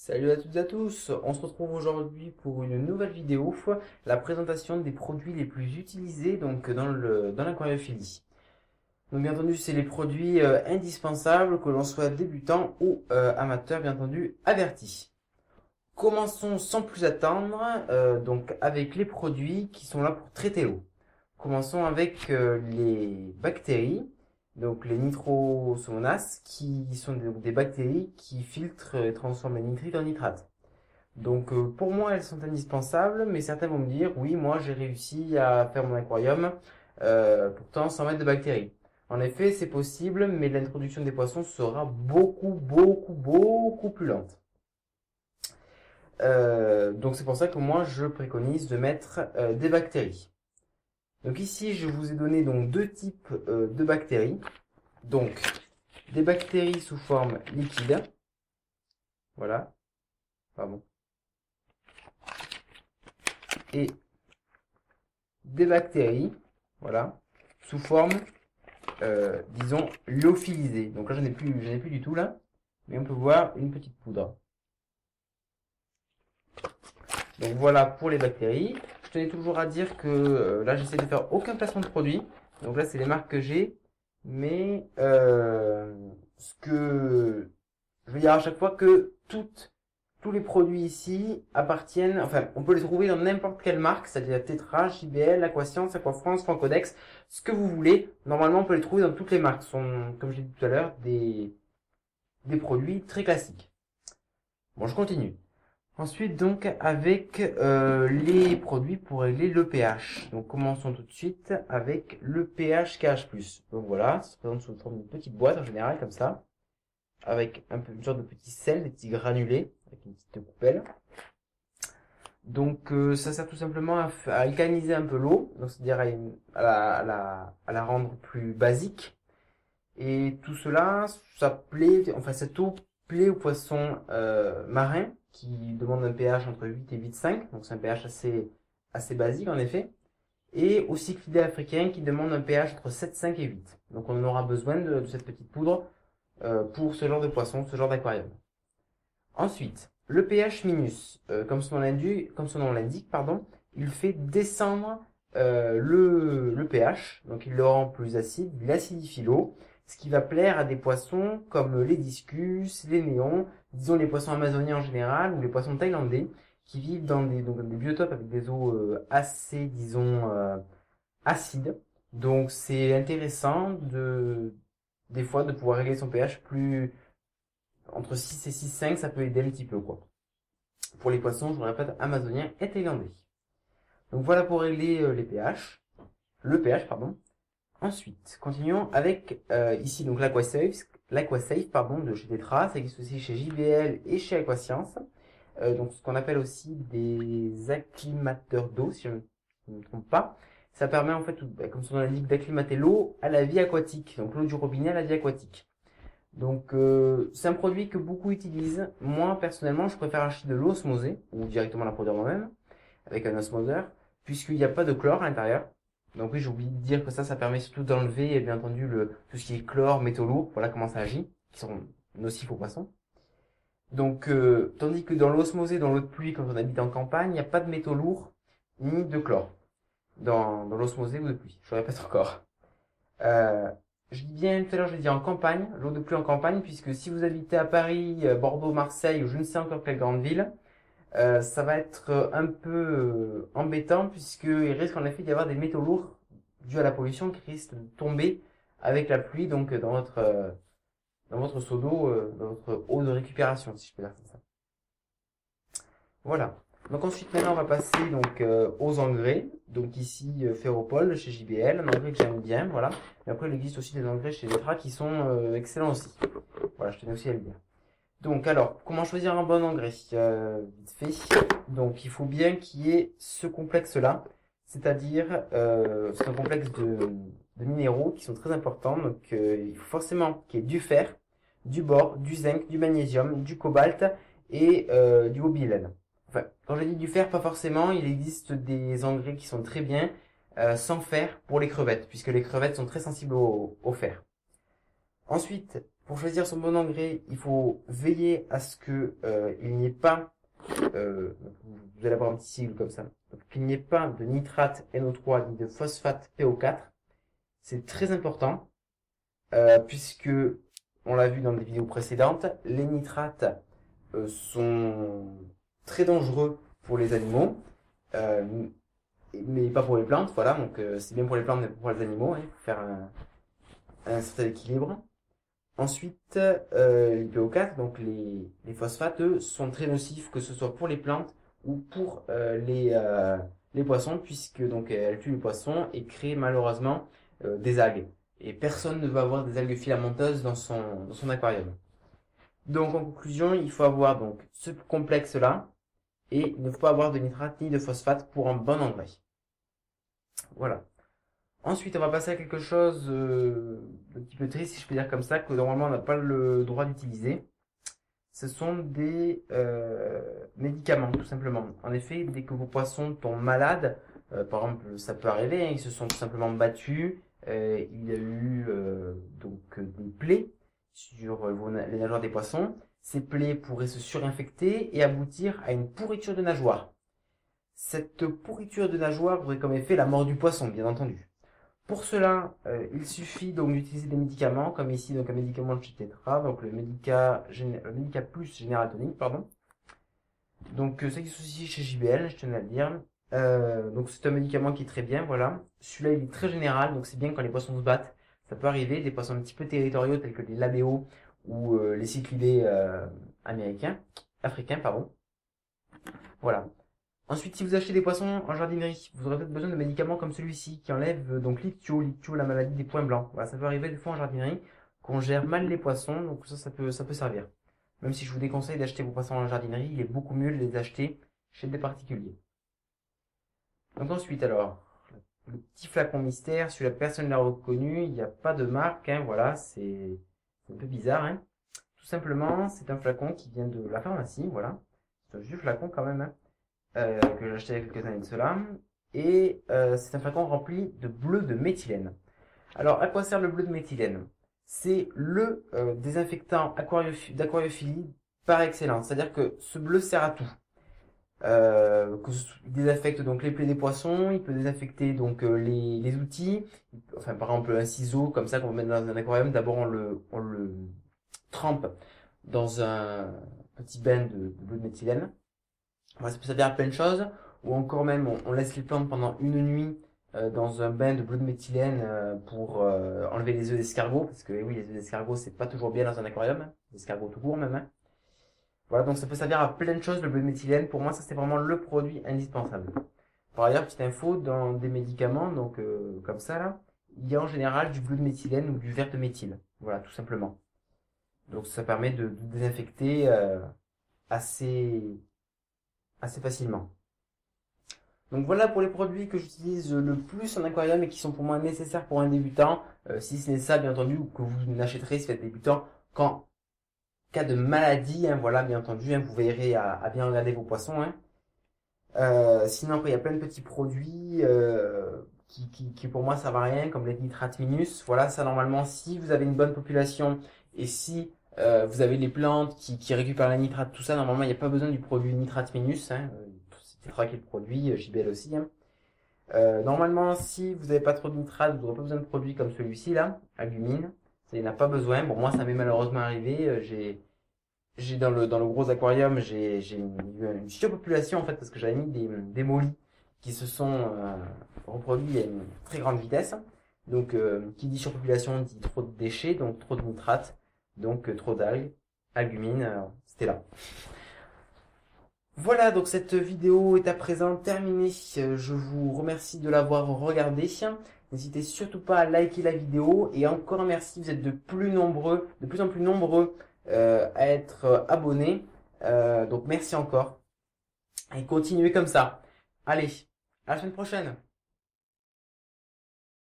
Salut à toutes et à tous, on se retrouve aujourd'hui pour une nouvelle vidéo, la présentation des produits les plus utilisés dans l'aquariophilie. Donc bien entendu c'est les produits indispensables que l'on soit débutant ou amateur bien entendu averti. Commençons sans plus attendre donc avec les produits qui sont là pour traiter l'eau. Commençons avec les bactéries, donc les nitrosomonas, qui sont des bactéries qui filtrent et transforment les nitrites en nitrates. Donc pour moi elles sont indispensables, mais certains vont me dire oui moi j'ai réussi à faire mon aquarium pourtant sans mettre de bactéries. En effet c'est possible, mais l'introduction des poissons sera beaucoup plus lente. Donc c'est pour ça que moi je préconise de mettre des bactéries. Donc ici, je vous ai donné donc deux types de bactéries. Donc, des bactéries sous forme liquide. Voilà. Pardon. Et des bactéries, voilà, sous forme, disons, lyophilisée. Donc là, j'en ai plus du tout là. Mais on peut voir une petite poudre. Donc voilà pour les bactéries. Je tenais toujours à dire que là, j'essaie de faire aucun placement de produit. Donc là, c'est les marques que j'ai. Mais ce que je veux dire à chaque fois que tous les produits ici appartiennent, enfin, on peut les trouver dans n'importe quelle marque, c'est-à-dire Tetra, JBL, Aquascience, Aquafrance, Francodex, ce que vous voulez. Normalement, on peut les trouver dans toutes les marques. Ce sont, comme je l'ai dit tout à l'heure, des produits très classiques. Bon, je continue. Ensuite, donc, avec les produits pour régler le pH. Donc, commençons tout de suite avec le pH KH+. Donc voilà, ça se présente sous forme d'une petite boîte en général, comme ça, avec une sorte de petit sel, des petits granulés, avec une petite coupelle. Donc, ça sert tout simplement à alcaliniser un peu l'eau, donc c'est-à-dire à la rendre plus basique. Et tout cela, cette eau plaît aux poissons marins qui demandent un pH entre 8 et 8,5, donc c'est un pH assez basique en effet, et aux cyclidés africains qui demandent un pH entre 7,5 et 8. Donc on aura besoin de cette petite poudre pour ce genre de poisson, ce genre d'aquarium. Ensuite, le pH minus, comme son nom l'indique, pardon, il fait descendre le pH, donc il le rend plus acide, il acidifie l'eau, ce qui va plaire à des poissons comme les discus, les néons, disons les poissons amazoniens en général, ou les poissons thaïlandais, qui vivent dans des biotopes avec des eaux assez, disons, acides. Donc c'est intéressant des fois de pouvoir régler son pH plus entre 6 et 6,5, ça peut aider un petit peu quoi. Pour les poissons, je vous répète, amazoniens et thaïlandais. Donc voilà pour régler le pH pardon. Ensuite, continuons avec ici donc l'AquaSafe pardon de chez Tetra, ça existe aussi chez JBL et chez Aquascience. Donc ce qu'on appelle aussi des acclimateurs d'eau si je ne me trompe pas. Ça permet en fait, comme son nom l'indique, d'acclimater l'eau à la vie aquatique, donc l'eau du robinet à la vie aquatique. Donc c'est un produit que beaucoup utilisent. Moi personnellement, je préfère acheter de l'eau osmosée ou directement la produire moi-même avec un osmoseur, puisqu'il n'y a pas de chlore à l'intérieur. Donc oui, j'ai oublié de dire que ça permet surtout d'enlever, bien entendu, tout ce qui est chlore, métaux lourds, voilà comment ça agit, qui sont nocifs aux poissons. Donc, tandis que dans l'osmosée, dans l'eau de pluie, quand on habite en campagne, il n'y a pas de métaux lourds, ni de chlore. Dans l'osmosée ou de pluie, je répète encore. Je dis bien tout à l'heure, je dis en campagne, l'eau de pluie en campagne, puisque si vous habitez à Paris, Bordeaux, Marseille, ou je ne sais encore quelle grande ville, ça va être un peu embêtant puisqu'il risque en effet d'y avoir des métaux lourds dus à la pollution qui risquent de tomber avec la pluie donc dans votre seau d'eau, dans votre eau de récupération si je peux dire comme ça. Voilà. Donc ensuite maintenant on va passer donc aux engrais. Donc ici Ferropol chez JBL, un engrais que j'aime bien, voilà. Mais après il existe aussi des engrais chez Tetra qui sont excellents aussi. Voilà, je tenais aussi à le dire. Donc alors, comment choisir un bon engrais vite fait. Donc il faut bien qu'il y ait ce complexe-là, c'est-à-dire c'est un complexe de minéraux qui sont très importants. Donc il faut forcément qu'il y ait du fer, du bore, du zinc, du magnésium, du cobalt et du bobylène. Enfin, quand je dis du fer, pas forcément, il existe des engrais qui sont très bien sans fer pour les crevettes, puisque les crevettes sont très sensibles au fer. Ensuite, Pour choisir son bon engrais, il faut veiller à ce que il n'y ait pas, vous allez avoir un petit sigle comme ça, donc qu'il n'y ait pas de nitrate NO3 ni de phosphate PO4. C'est très important puisque on l'a vu dans des vidéos précédentes, les nitrates sont très dangereux pour les animaux, mais pas pour les plantes. Voilà, donc c'est bien pour les plantes mais pas pour les animaux. Hein, il faut faire un certain équilibre. Ensuite, les PO4, donc les phosphates, eux, sont très nocifs, que ce soit pour les plantes ou pour les poissons, puisque donc elles tuent les poissons et créent malheureusement des algues. Et personne ne veut avoir des algues filamenteuses dans son aquarium. Donc en conclusion, il faut avoir donc ce complexe-là et il ne faut pas avoir de nitrate ni de phosphate pour un bon engrais. Voilà. Ensuite, on va passer à quelque chose d'un petit peu triste, si je peux dire comme ça, que normalement on n'a pas le droit d'utiliser. Ce sont des médicaments, tout simplement. En effet, dès que vos poissons tombent malades, par exemple, ça peut arriver, hein, ils se sont tout simplement battus, il y a eu donc des plaies sur les nageoires des poissons. Ces plaies pourraient se surinfecter et aboutir à une pourriture de nageoire. Cette pourriture de nageoire aurait comme effet la mort du poisson, bien entendu. Pour cela, il suffit donc d'utiliser des médicaments, comme ici donc un médicament de chez Tetra, donc le Medica Plus Général Tonic, pardon. Donc ça existe aussi chez JBL, je tenais à le dire. Donc c'est un médicament qui est très bien, voilà. Celui-là il est très général, donc c'est bien quand les poissons se battent. Ça peut arriver, des poissons un petit peu territoriaux tels que les labéos ou les cichlidae africains, pardon. Voilà. Ensuite, si vous achetez des poissons en jardinerie, vous aurez peut-être besoin de médicaments comme celui-ci qui enlève donc l'ichtio, la maladie des points blancs. Voilà, ça peut arriver des fois en jardinerie qu'on gère mal les poissons, donc ça peut servir. Même si je vous déconseille d'acheter vos poissons en jardinerie, il est beaucoup mieux de les acheter chez des particuliers. Donc ensuite, alors, le petit flacon mystère, celui-là personne ne l'a reconnu, il n'y a pas de marque, hein, voilà, c'est un peu bizarre, hein. Tout simplement, c'est un flacon qui vient de la pharmacie, voilà. C'est un vieux flacon quand même, hein. Que j'ai acheté il y a quelques années de cela. Et c'est un flacon rempli de bleu de méthylène. Alors, à quoi sert le bleu de méthylène? C'est le désinfectant d'aquariophilie par excellence. C'est-à-dire que ce bleu sert à tout. Il désinfecte donc les plaies des poissons, il peut désinfecter donc les outils. Enfin, par exemple, un ciseau comme ça qu'on va mettre dans un aquarium. D'abord, on le trempe dans un petit bain de bleu de méthylène. Ouais, ça peut servir à plein de choses, ou encore même on laisse les plantes pendant une nuit dans un bain de bleu de méthylène pour enlever les œufs d'escargot, parce que oui, les œufs d'escargot c'est pas toujours bien dans un aquarium, hein, les escargots tout court même. Hein. Voilà, donc ça peut servir à plein de choses le bleu de méthylène. Pour moi, ça c'est vraiment le produit indispensable. Par ailleurs, petite info, dans des médicaments, donc comme ça là, il y a en général du bleu de méthylène ou du vert de méthyle. Voilà, tout simplement. Donc ça permet de désinfecter assez facilement. Donc voilà pour les produits que j'utilise le plus en aquarium et qui sont pour moi nécessaires pour un débutant. Si ce n'est ça, bien entendu, ou que vous n'achèterez si vous êtes débutant, qu'en cas de maladie, hein, voilà, bien entendu, hein, vous veillerez à bien regarder vos poissons. Hein. Sinon, après, il y a plein de petits produits qui pour moi servent à rien, comme les nitrates minus. Voilà, ça normalement, si vous avez une bonne population et si vous avez les plantes qui récupèrent la nitrate, tout ça, normalement, il n'y a pas besoin du produit nitrate minus. Hein. C'est Tetra qui est le produit, JBL aussi. Hein. Normalement, si vous n'avez pas trop de nitrate, vous n'aurez pas besoin de produits comme celui-ci, là, Albumine. Ça, il n'a pas besoin. Bon, moi, ça m'est malheureusement arrivé. J'ai dans le gros aquarium, j'ai une surpopulation, en fait, parce que j'avais mis des mollies qui se sont reproduits à une très grande vitesse. Donc, qui dit surpopulation dit trop de déchets, donc trop de nitrate, donc trop d'algues, albumine, c'était là. Voilà, donc cette vidéo est à présent terminée. Je vous remercie de l'avoir regardée. N'hésitez surtout pas à liker la vidéo. Et encore merci, vous êtes de plus en plus nombreux à être abonnés. Donc merci encore. Et continuez comme ça. Allez, à la semaine prochaine.